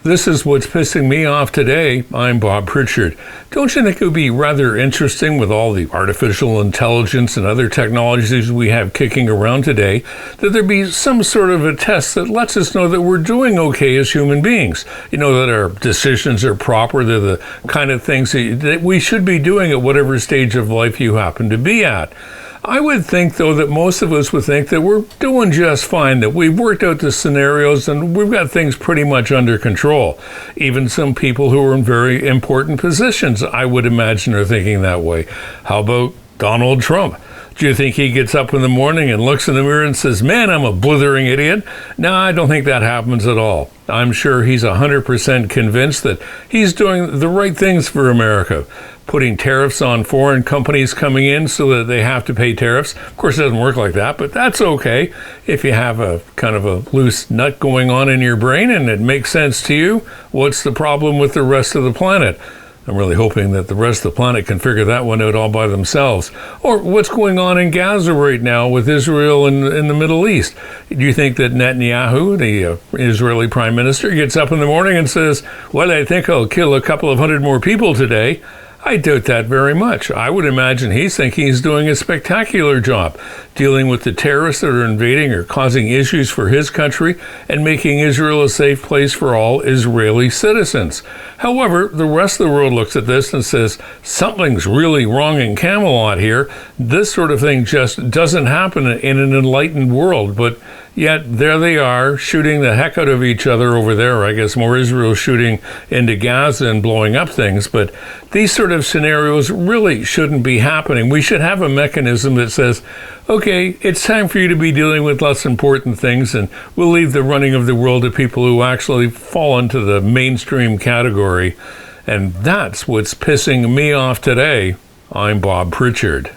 This is what's pissing me off today. I'm Bob Pritchard. Don't you think it would be rather interesting with all the artificial intelligence and other technologies we have kicking around today, that there be some sort of a test that lets us know that we're doing okay as human beings? You know, that our decisions are proper, they're the kind of things that we should be doing at whatever stage of life you happen to be at. I would think, though, that most of us would think that we're doing just fine, that we've worked out the scenarios and we've got things pretty much under control. Even some people who are in very important positions, I would imagine, are thinking that way. How about Donald Trump? Do you think he gets up in the morning and looks in the mirror and says, man, I'm a blithering idiot? No, I don't think that happens at all. I'm sure he's 100% convinced that he's doing the right things for America, putting tariffs on foreign companies coming in so that they have to pay tariffs. Of course, it doesn't work like that, but that's okay if you have a kind of a loose nut going on in your brain and it makes sense to you. What's the problem with the rest of the planet? I'm really hoping that the rest of the planet can figure that one out all by themselves. Or what's going on in Gaza right now with Israel and in the Middle East? Do you think that Netanyahu, the Israeli prime minister, gets up in the morning and says, well, I think I'll kill a couple of hundred more people today? I doubt that very much. I would imagine he's thinking he's doing a spectacular job dealing with the terrorists that are invading or causing issues for his country and making Israel a safe place for all Israeli citizens. However, the rest of the world looks at this and says, something's really wrong in Camelot here. This sort of thing just doesn't happen in an enlightened world. But yet there they are shooting the heck out of each other over there. I guess more Israel shooting into Gaza and blowing up things. But these sort of scenarios really shouldn't be happening. We should have a mechanism that says, okay, it's time for you to be dealing with less important things, and we'll leave the running of the world to people who actually fall into the mainstream category. And that's what's pissing me off today. I'm Bob Pritchard.